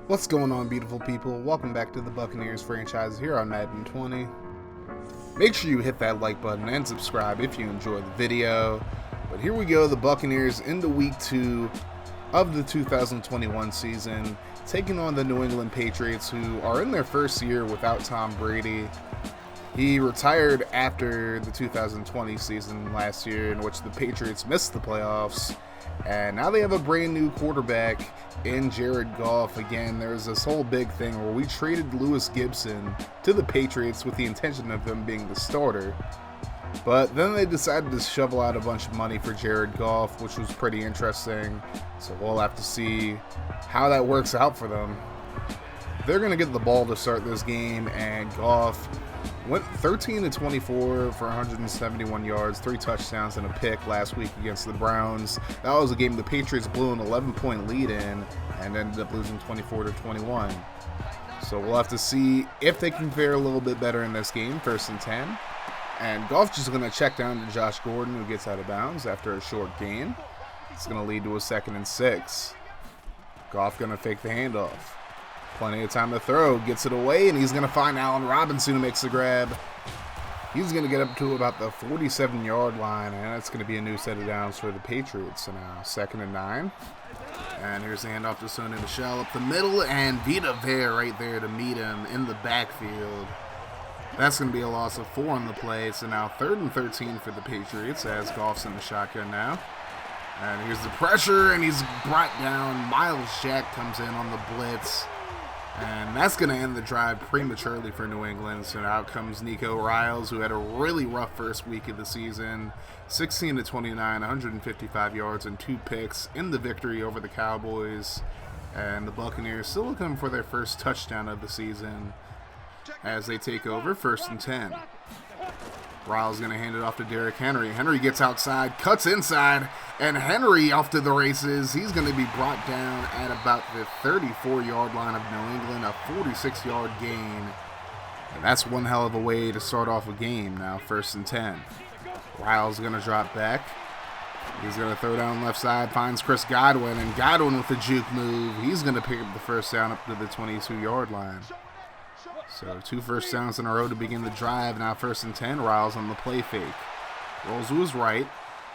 What's going on, beautiful people? Welcome back to the Buccaneers franchise here on Madden 20. Make sure you hit that like button and subscribe if you enjoy the video. But here we go, the Buccaneers into week 2 of the 2021 season, taking on the New England Patriots, who are in their first year without Tom Brady. He retired after the 2020 season last year, in which the Patriots missed the playoffs. And now they have a brand new quarterback in Jared Goff. Again, there's this whole big thing where we traded Lewis Gibson to the Patriots with the intention of him being the starter. But then they decided to shovel out a bunch of money for Jared Goff, which was pretty interesting. So we'll have to see how that works out for them. They're going to get the ball to start this game, and Goff went 13-24 for 171 yards, 3 touchdowns, and a pick last week against the Browns. That was a game the Patriots blew an 11-point lead in and ended up losing 24-21. So we'll have to see if they can fare a little bit better in this game, 1st and 10. And Goff just going to check down to Josh Gordon, who gets out of bounds after a short gain. It's going to lead to a 2nd and 6. Goff going to fake the handoff. Plenty of time to throw, gets it away, and he's going to find Allen Robinson, who makes the grab. He's going to get up to about the 47-yard line, and it's going to be a new set of downs for the Patriots. So now 2nd and 9. And here's the handoff to Sonny Michel up the middle, and Vita Vea right there to meet him in the backfield. That's going to be a loss of 4 on the play. So now 3rd and 13 for the Patriots as Goff's in the shotgun now. And here's the pressure, and he's brought down. Miles Jack comes in on the blitz. And that's going to end the drive prematurely for New England. So out comes Nico Riles, who had a really rough first week of the season. 16-29, 155 yards and 2 picks in the victory over the Cowboys. And the Buccaneers still looking for their first touchdown of the season as they take over 1st and 10. Riles going to hand it off to Derrick Henry. Henry gets outside, cuts inside, and Henry off to the races. He's going to be brought down at about the 34-yard line of New England, a 46-yard gain. And that's one hell of a way to start off a game now, 1st and 10. Riles going to drop back. He's going to throw down left side, finds Chris Godwin, and Godwin with the juke move. He's going to pick up the first down up to the 22-yard line. So 2 first downs in a row to begin the drive. Now 1st and 10, Riles on the play fake. Rolls to his right.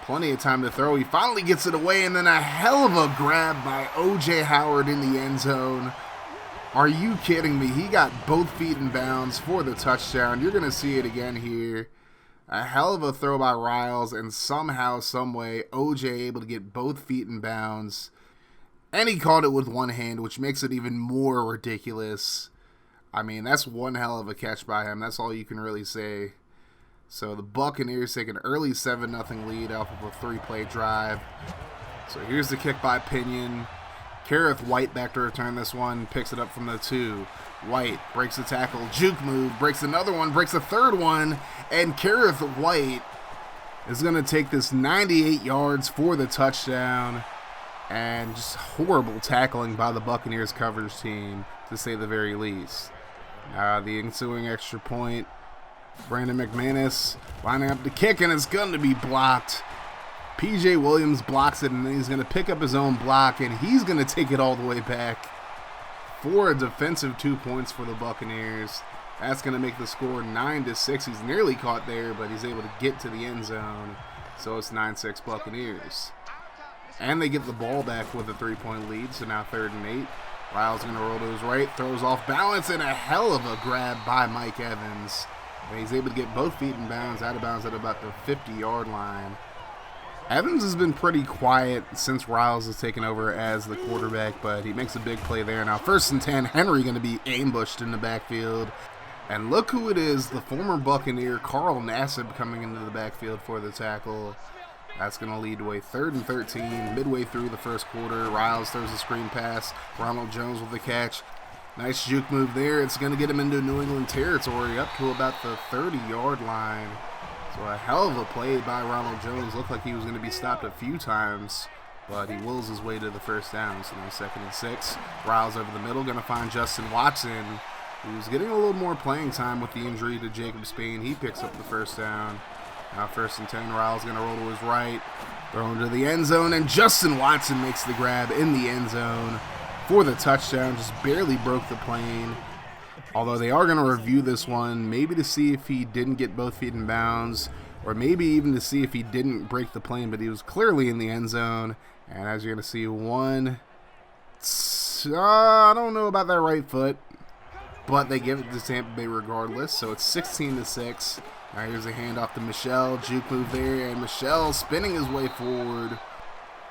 Plenty of time to throw. He finally gets it away, and then a hell of a grab by O.J. Howard in the end zone. Are you kidding me? He got both feet in bounds for the touchdown. You're going to see it again here. A hell of a throw by Riles, and somehow, someway, O.J. able to get both feet in bounds. And he caught it with one hand, which makes it even more ridiculous. I mean, that's one hell of a catch by him. That's all you can really say. So the Buccaneers take an early 7-0 lead off of a 3-play drive. So here's the kick by Pinion. Kareth White back to return this one. Picks it up from the 2. White breaks the tackle. Juke move. Breaks another one. Breaks a third one. And Kareth White is going to take this 98 yards for the touchdown. And just horrible tackling by the Buccaneers coverage team, to say the very least. The ensuing extra point, Brandon McManus lining up the kick, and it's going to be blocked. P.J. Williams blocks it, and then he's going to pick up his own block, and he's going to take it all the way back for a defensive 2 points for the Buccaneers. That's going to make the score 9-6. He's nearly caught there, but he's able to get to the end zone. So it's 9-6 Buccaneers. And they get the ball back with a 3-point lead, so now 3rd and 8. Riles going to roll to his right, throws off balance, and a hell of a grab by Mike Evans. And he's able to get both feet in bounds, out of bounds at about the 50-yard line. Evans has been pretty quiet since Riles has taken over as the quarterback, but he makes a big play there. Now 1st and 10, Henry going to be ambushed in the backfield. And look who it is, the former Buccaneer, Carl Nassib, coming into the backfield for the tackle. That's going to lead to a 3rd and 13, midway through the first quarter. Riles throws a screen pass. Ronald Jones with the catch. Nice juke move there. It's going to get him into New England territory up to about the 30-yard line. So a hell of a play by Ronald Jones. Looked like he was going to be stopped a few times, but he wills his way to the first down. So now 2nd and 6. Riles over the middle, going to find Justin Watson, who's getting a little more playing time with the injury to Jacob Spain. He picks up the first down. Now 1st and 10, Riles going to roll to his right, throw into the end zone, and Justin Watson makes the grab in the end zone for the touchdown. Just barely broke the plane. Although they are going to review this one, maybe to see if he didn't get both feet in bounds, or maybe even to see if he didn't break the plane, but he was clearly in the end zone. And as you're going to see, I don't know about that right foot, but they give it to Tampa Bay regardless, so it's 16-6. Now here's a handoff to Michel, juke move there, and Michel spinning his way forward.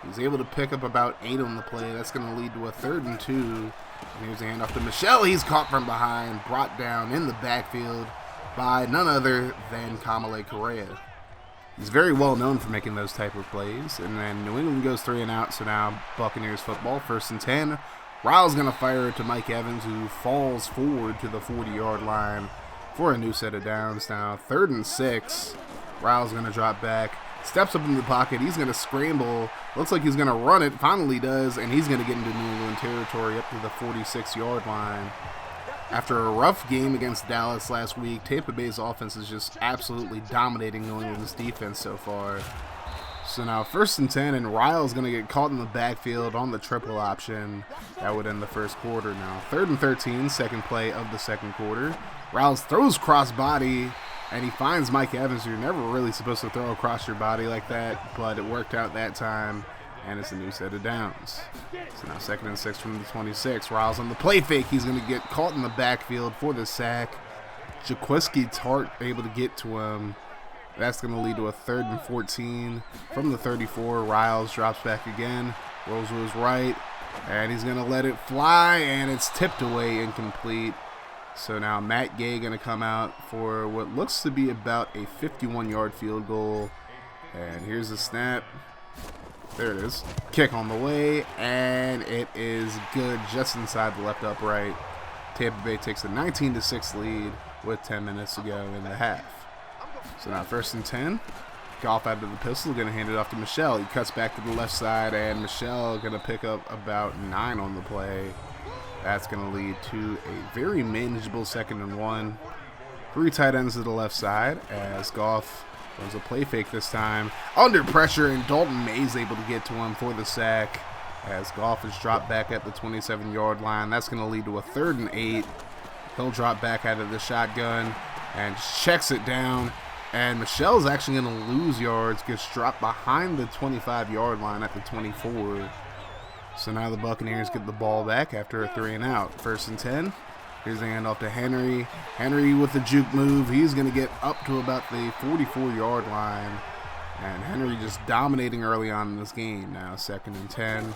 He's able to pick up about 8 on the play. That's going to lead to a 3rd and 2. And here's a handoff to Michel. He's caught from behind, brought down in the backfield by none other than Kamale Correa. He's very well known for making those type of plays. And then New England goes 3 and out, so now Buccaneers football, 1st and 10. Ryle's going to fire it to Mike Evans, who falls forward to the 40-yard line for a new set of downs. Now 3rd and 6. Ryle's going to drop back. Steps up in the pocket. He's going to scramble. Looks like he's going to run it. Finally does. And he's going to get into New England territory up to the 46-yard line. After a rough game against Dallas last week, Tampa Bay's offense is just absolutely dominating New England's defense so far. So now 1st and 10, and Ryle's going to get caught in the backfield on the triple option. That would end the first quarter now. 3rd and 13, second play of the second quarter. Ryle's throws cross-body. And he finds Mike Evans. You're never really supposed to throw across your body like that, but it worked out that time, and it's a new set of downs. So now 2nd and 6 from the 26. Ryle's on the play fake. He's going to get caught in the backfield for the sack. Jaquiski Tart able to get to him. That's going to lead to a 3rd and 14 from the 34. Ryles drops back again, rolls to his right, and he's going to let it fly, and it's tipped away, incomplete. So now Matt Gay going to come out for what looks to be about a 51-yard field goal. And here's the snap. There it is. Kick on the way, and it is good just inside the left upright. Tampa Bay takes a 19-6 lead with 10 minutes to go in the half. So now 1st and 10. Goff out of the pistol, going to hand it off to Michel. He cuts back to the left side, and Michel going to pick up about 9 on the play. That's going to lead to a very manageable 2nd and 1. 3 tight ends to the left side as Goff runs a play fake this time. Under pressure, and Dalton May's able to get to him for the sack as Goff is dropped back at the 27-yard line. That's going to lead to a 3rd and 8. He'll drop back out of the shotgun and checks it down. And Michel's actually going to lose yards, gets dropped behind the 25-yard line at the 24. So now the Buccaneers get the ball back after a 3 and out. 1st and 10. Here's the handoff to Henry. Henry with the juke move. He's going to get up to about the 44-yard line. And Henry just dominating early on in this game. Now 2nd and 10.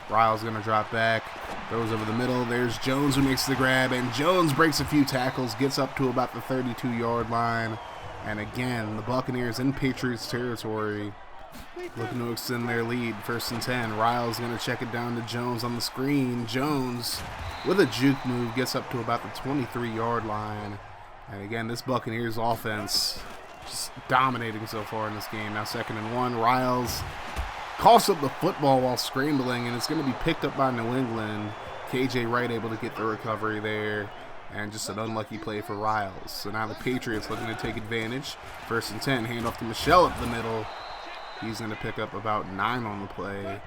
Ryle's going to drop back. Throws over the middle. There's Jones who makes the grab. And Jones breaks a few tackles. Gets up to about the 32-yard line. And again, the Buccaneers in Patriots territory, looking to extend their lead. 1st and 10. Ryle's going to check it down to Jones on the screen. Jones, with a juke move, gets up to about the 23-yard line. And again, this Buccaneers offense just dominating so far in this game. Now 2nd and 1. Ryle's coughs up the football while scrambling, and it's going to be picked up by New England. KJ Wright able to get the recovery there. And just an unlucky play for Ryles. So now the Patriots looking to take advantage. 1st and 10. Handoff to Michel up the middle. He's going to pick up about 9 on the play.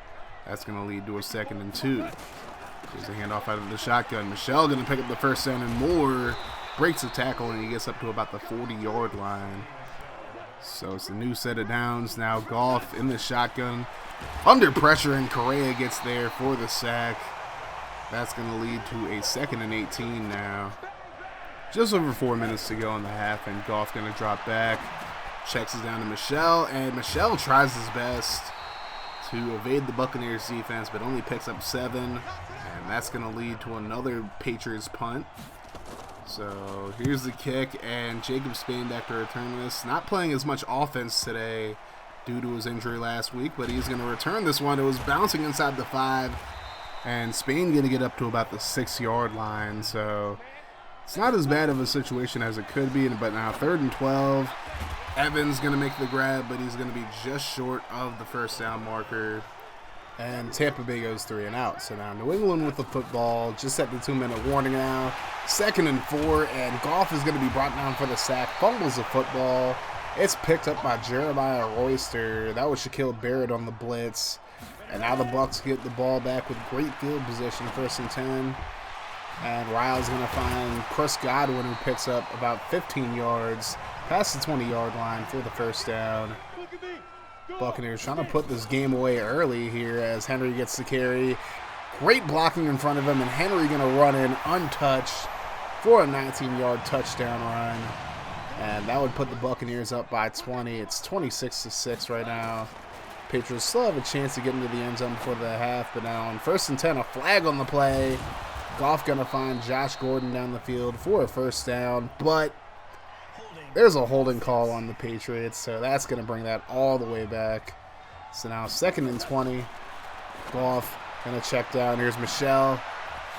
That's going to lead to a 2nd and 2. There's a handoff out of the shotgun. Michel going to pick up the 1st down, and Moore breaks a tackle, and he gets up to about the 40-yard line. So it's a new set of downs. Now Goff in the shotgun. Under pressure, and Correa gets there for the sack. That's going to lead to a 2nd and 18 now. Just over 4 minutes to go in the half, and Goff going to drop back. Checks it down to Michel, and Michel tries his best to evade the Buccaneers defense, but only picks up 7, and that's going to lead to another Patriots punt. So here's the kick, and Jacob Spain back to return this. Not playing as much offense today due to his injury last week, but he's going to return this one. It was bouncing inside the 5. And Spain going to get up to about the 6-yard line, so it's not as bad of a situation as it could be. But now 3rd and 12. Evans going to make the grab, but he's going to be just short of the 1st down marker. And Tampa Bay goes 3 and out. So now New England with the football, just at the 2-minute warning now. 2nd and 4, and Goff is going to be brought down for the sack. Fumbles the football. It's picked up by Jeremiah Royster. That was Shaquille Barrett on the blitz. And now the Bucs get the ball back with great field position, 1st and 10. And Ryle's going to find Chris Godwin, who picks up about 15 yards past the 20-yard line for the 1st down. Buccaneers trying to put this game away early here as Henry gets the carry. Great blocking in front of him, and Henry going to run in untouched for a 19-yard touchdown run. And that would put the Buccaneers up by 20. It's 26-6 right now. Patriots still have a chance to get into the end zone before the half, but now on 1st and 10, a flag on the play. Goff going to find Josh Gordon down the field for a 1st down, but there's a holding call on the Patriots, so that's going to bring that all the way back. So now 2nd and 20. Goff going to check down. Here's Michelle.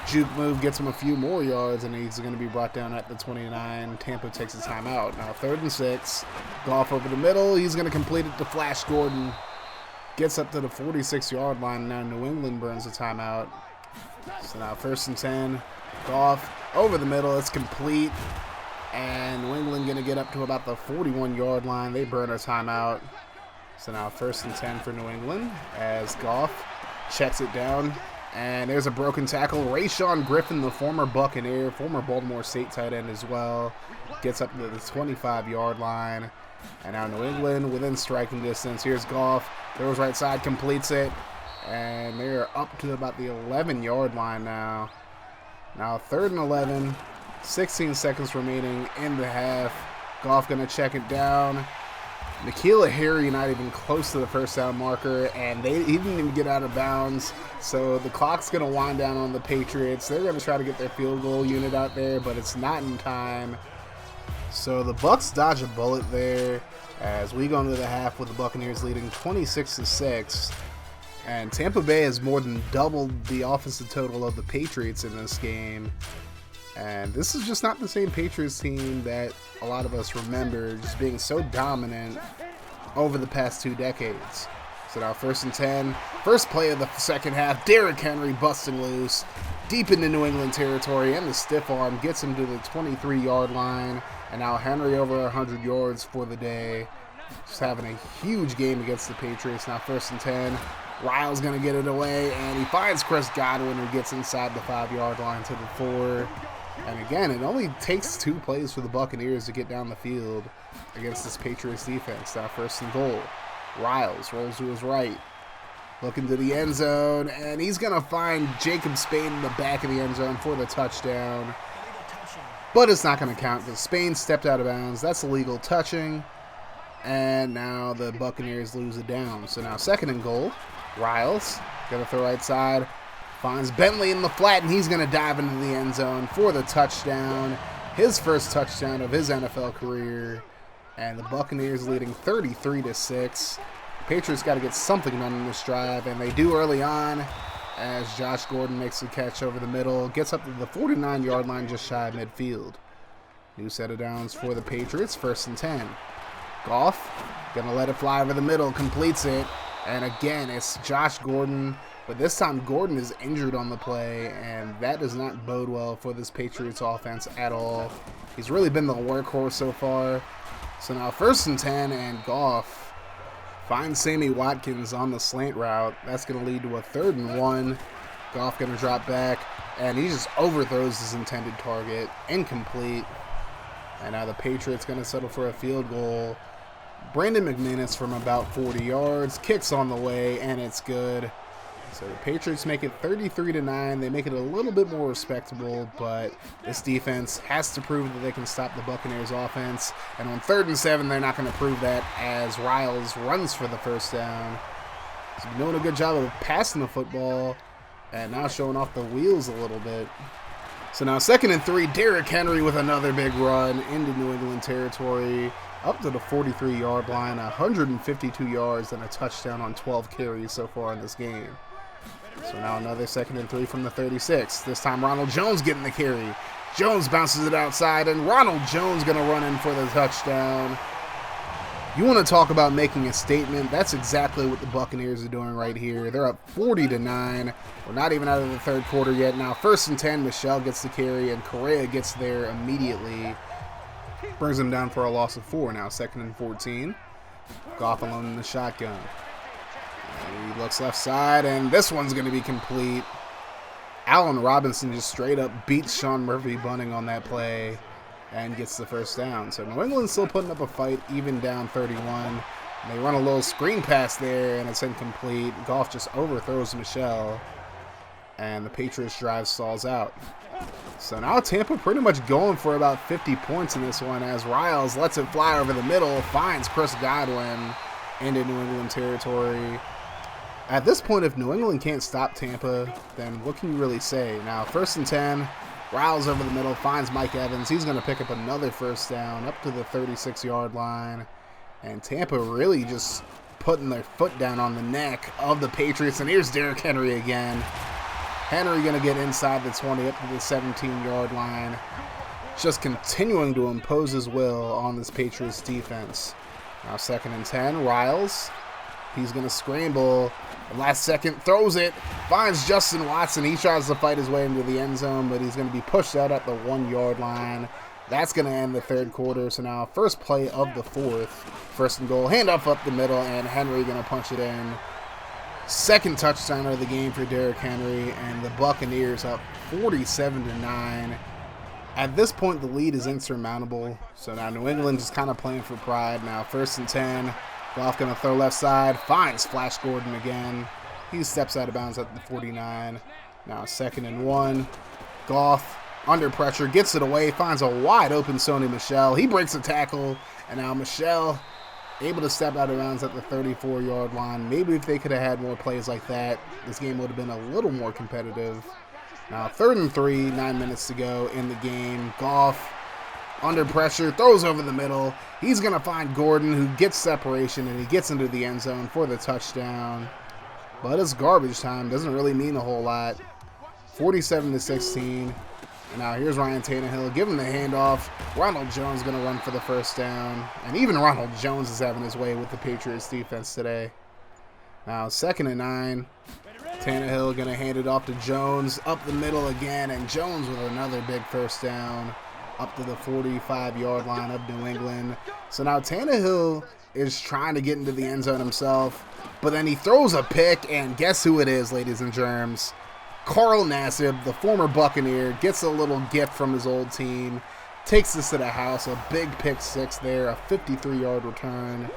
Juke move gets him a few more yards, and he's going to be brought down at the 29. Tampa takes his timeout. Now 3rd and 6. Goff over the middle. He's going to complete it to Flash Gordon. Gets up to the 46-yard line. Now New England burns a timeout. So now 1st and 10. Goff over the middle. It's complete. And New England going to get up to about the 41-yard line. They burn a timeout. So now 1st and 10 for New England as Goff checks it down. And there's a broken tackle. Rayshon Griffin, the former Buccaneer, former Baltimore State tight end as well, gets up to the 25-yard line. And now New England within striking distance. Here's Goff. Throws right side, completes it. And they're up to about the 11-yard line now. Now 3rd and 11. 16 seconds remaining in the half. Goff going to check it down. N'Keal Harry not even close to the 1st down marker, and he didn't even get out of bounds. So the clock's going to wind down on the Patriots. They're going to try to get their field goal unit out there, but it's not in time. So the Bucs dodge a bullet there as we go into the half with the Buccaneers leading 26-6. And Tampa Bay has more than doubled the offensive total of the Patriots in this game. And this is just not the same Patriots team that a lot of us remember, just being so dominant over the past 2 decades. So now 1st and 10. First play of the 2nd half. Derrick Henry busting loose deep into New England territory, and the stiff arm gets him to the 23-yard line. And now Henry over 100 yards for the day. Just having a huge game against the Patriots. Now 1st and 10. Ryle's going to get it away, and he finds Chris Godwin, who gets inside the 5-yard line to the 4. And again, it only takes 2 plays for the Buccaneers to get down the field against this Patriots defense. Now 1st and goal. Riles rolls to his right. Looking to the end zone, and he's going to find Jacob Spain in the back of the end zone for the touchdown. But it's not going to count because Spain stepped out of bounds. That's illegal touching. And now the Buccaneers lose it down. So now 2nd and goal. Riles going to throw right side. Finds Bentley in the flat, and he's going to dive into the end zone for the touchdown. His first touchdown of his NFL career. And the Buccaneers leading 33-6. Patriots got to get something done in this drive, and they do early on as Josh Gordon makes a catch over the middle. Gets up to the 49-yard line just shy of midfield. New set of downs for the Patriots, 1st and 10. Goff going to let it fly over the middle, completes it. And again, it's Josh Gordon. But this time, Gordon is injured on the play, and that does not bode well for this Patriots offense at all. He's really been the workhorse so far. So now 1st and 10, and Goff finds Sammy Watkins on the slant route. That's going to lead to a 3rd and 1. Goff going to drop back, and he just overthrows his intended target. Incomplete. And now the Patriots going to settle for a field goal. Brandon McManus from about 40 yards. Kicks on the way, and it's good. So the Patriots make it 33-9. They make it a little bit more respectable, but this defense has to prove that they can stop the Buccaneers offense. And on 3rd and 7, they're not going to prove that as Riles runs for the 1st down. He's been doing a good job of passing the football and now showing off the wheels a little bit. So now 2nd and 3, Derrick Henry with another big run into New England territory. Up to the 43-yard line, 152 yards and a touchdown on 12 carries so far in this game. So now another 2nd and 3 from the 36. This time Ronald Jones getting the carry. Jones bounces it outside, and Ronald Jones going to run in for the touchdown. You want to talk about making a statement? That's exactly what the Buccaneers are doing right here. They're up 40-9. We're not even out of the 3rd quarter yet. Now 1st and 10, Michelle gets the carry, and Correa gets there immediately. Brings him down for a loss of 4. Now 2nd and 14. Goff alone in the shotgun. He looks left side, and this one's going to be complete. Allen Robinson just straight up beats Sean Murphy bunting on that play and gets the first down. So New England's still putting up a fight, even down 31. They run a little screen pass there, and it's incomplete. Goff just overthrows Michel, and the Patriots drive stalls out. So now Tampa pretty much going for about 50 points in this one, as Riles lets it fly over the middle, finds Chris Godwin into New England territory. At this point, if New England can't stop Tampa, then what can you really say? Now, 1st and 10, Riles over the middle, finds Mike Evans. He's going to pick up another first down up to the 36-yard line. And Tampa really just putting their foot down on the neck of the Patriots. And here's Derrick Henry again. Henry going to get inside the 20 up to the 17-yard line. Just continuing to impose his will on this Patriots defense. Now 2nd and 10, Riles. He's going to scramble. Last second, throws it. Finds Justin Watson. He tries to fight his way into the end zone, but he's going to be pushed out at the 1-yard line. That's going to end the 3rd quarter. So now first play of the 4th. 1st and goal. Handoff up the middle, and Henry going to punch it in. 2nd touchdown of the game for Derrick Henry, and the Buccaneers up 47-9. At this point, the lead is insurmountable. So now New England is kind of playing for pride. Now 1st and 10. Goff going to throw left side. Finds Flash Gordon again. He steps out of bounds at the 49. Now 2nd and 1. Goff under pressure, gets it away, finds a wide open Sony Michel. He breaks a tackle, and now Michel able to step out of bounds at the 34-yard line. Maybe if they could have had more plays like that, this game would have been a little more competitive. Now 3rd and 3, 9 minutes to go in the game. Goff under pressure, throws over the middle. He's going to find Gordon, who gets separation, and he gets into the end zone for the touchdown. But it's garbage time. Doesn't really mean a whole lot. 47-16. And now here's Ryan Tannehill, giving the handoff. Ronald Jones going to run for the first down. And even Ronald Jones is having his way with the Patriots defense today. Now 2nd and 9. Tannehill going to hand it off to Jones. Up the middle again. And Jones with another big first down. Up to the 45-yard line of New England. So now Tannehill is trying to get into the end zone himself. But then he throws a pick. And guess who it is, ladies and germs? Carl Nassib, the former Buccaneer, gets a little gift from his old team, takes this to the house, a big pick six there, a 53-yard return.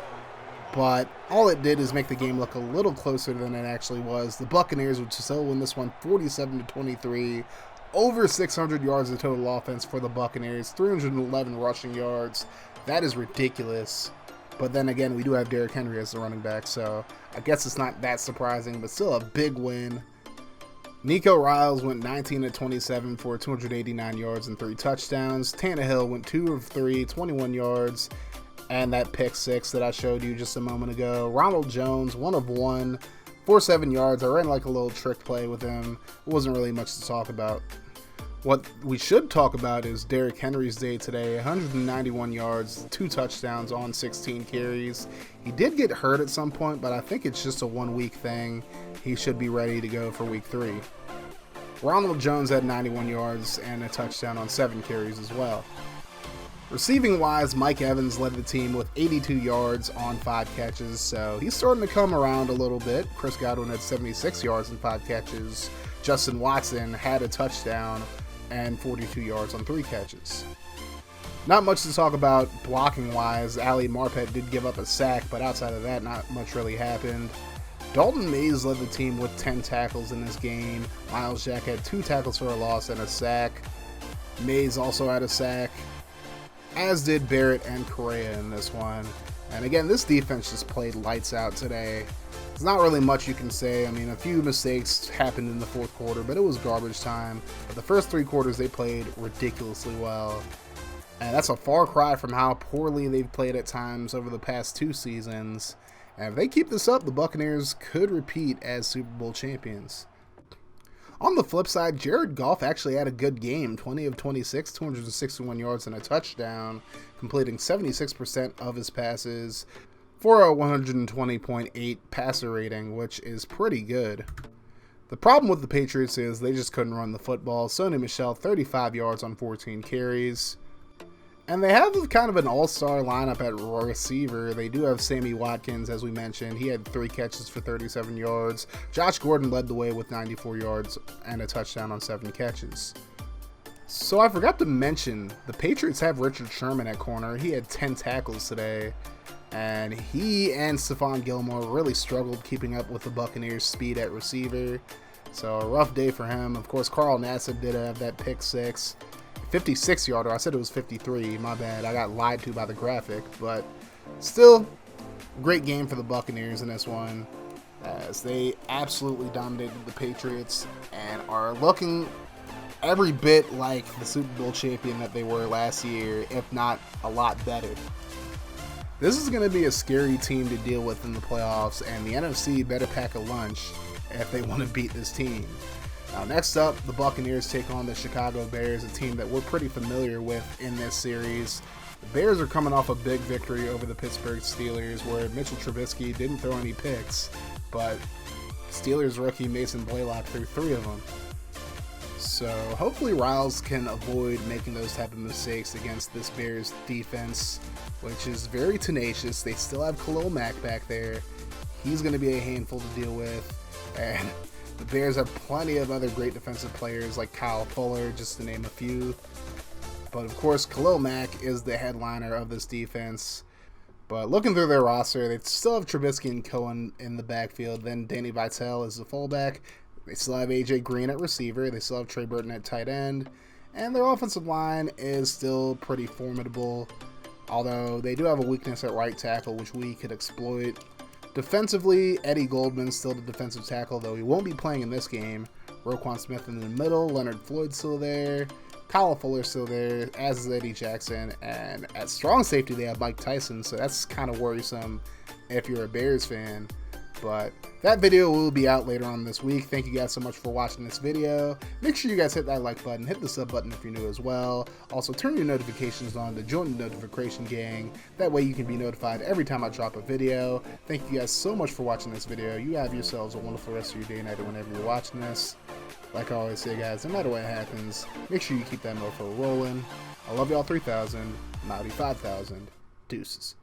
But all it did is make the game look a little closer than it actually was. The Buccaneers would still win this one 47-23. Over 600 yards of total offense for the Buccaneers, 311 rushing yards. That is ridiculous. But then again, we do have Derrick Henry as the running back, so I guess it's not that surprising, but still a big win. Nico Riles went 19-27 for 289 yards and 3 touchdowns. Tannehill went 2 of 3, 21 yards, and that pick six that I showed you just a moment ago. Ronald Jones, 1 of 1, 47 yards. I ran like a little trick play with him. It wasn't really much to talk about. What we should talk about is Derrick Henry's day today. 191 yards, 2 touchdowns on 16 carries. He did get hurt at some point, but I think it's just a 1-week thing. He should be ready to go for week 3. Ronald Jones had 91 yards and a touchdown on 7 carries as well. Receiving-wise, Mike Evans led the team with 82 yards on 5 catches, so he's starting to come around a little bit. Chris Godwin had 76 yards and 5 catches. Justin Watson had a touchdown and 42 yards on 3 catches. Not much to talk about blocking-wise. Ali Marpet did give up a sack, but outside of that, not much really happened. Dalton Mays led the team with 10 tackles in this game. Miles Jack had 2 tackles for a loss and a sack. Mays also had a sack, as did Barrett and Correa in this one. And again, this defense just played lights out today. There's not really much you can say. I mean, a few mistakes happened in the 4th quarter, but it was garbage time. But the first 3 quarters, they played ridiculously well. And that's a far cry from how poorly they've played at times over the past 2 seasons. And if they keep this up, the Buccaneers could repeat as Super Bowl champions. On the flip side, Jared Goff actually had a good game. 20 of 26, 261 yards and a touchdown, completing 76% of his passes for a 120.8 passer rating, which is pretty good. The problem with the Patriots is they just couldn't run the football. Sony Michel, 35 yards on 14 carries. And they have kind of an all-star lineup at receiver. They do have Sammy Watkins, as we mentioned. He had 3 catches for 37 yards. Josh Gordon led the way with 94 yards and a touchdown on 7 catches. So I forgot to mention, the Patriots have Richard Sherman at corner. He had 10 tackles today. And he and Stephon Gilmore really struggled keeping up with the Buccaneers' speed at receiver. So a rough day for him. Of course, Carl Nassib did have that pick 6. 56-yarder. I said it was 53. My bad. I got lied to by the graphic. But still, great game for the Buccaneers in this one, as they absolutely dominated the Patriots and are looking every bit like the Super Bowl champion that they were last year, if not a lot better. This is going to be a scary team to deal with in the playoffs, and the NFC better pack a lunch if they want to beat this team. Now, next up, the Buccaneers take on the Chicago Bears, a team that we're pretty familiar with in this series. The Bears are coming off a big victory over the Pittsburgh Steelers, where Mitchell Trubisky didn't throw any picks, but Steelers rookie Mason Blaylock threw 3 of them. So hopefully Riles can avoid making those type of mistakes against this Bears defense, which is very tenacious. They still have Khalil Mack back there. He's going to be a handful to deal with. And the Bears have plenty of other great defensive players like Kyle Fuller, just to name a few. But of course, Khalil Mack is the headliner of this defense. But looking through their roster, they still have Trubisky and Cohen in the backfield. Then Danny Vitale is the fullback. They still have A.J. Green at receiver. They still have Trey Burton at tight end. And their offensive line is still pretty formidable, although they do have a weakness at right tackle, which we could exploit. Defensively, Eddie Goldman's still the defensive tackle, though he won't be playing in this game. Roquan Smith in the middle, Leonard Floyd's still there, Kyle Fuller's still there, as is Eddie Jackson, and at strong safety they have Mike Tyson, so that's kind of worrisome if you're a Bears fan. But that video will be out later on this week. Thank you guys so much for watching this video. Make sure you guys hit that like button, hit the sub button if you're new as well. Also, turn your notifications on to join the notification gang. That way you can be notified every time I drop a video. Thank you guys so much for watching this video. You have yourselves a wonderful rest of your day and night whenever you're watching this. Like I always say, guys, no matter what happens, make sure you keep that mofo rolling. I love y'all 3,000, Naughty 5,000. Deuces.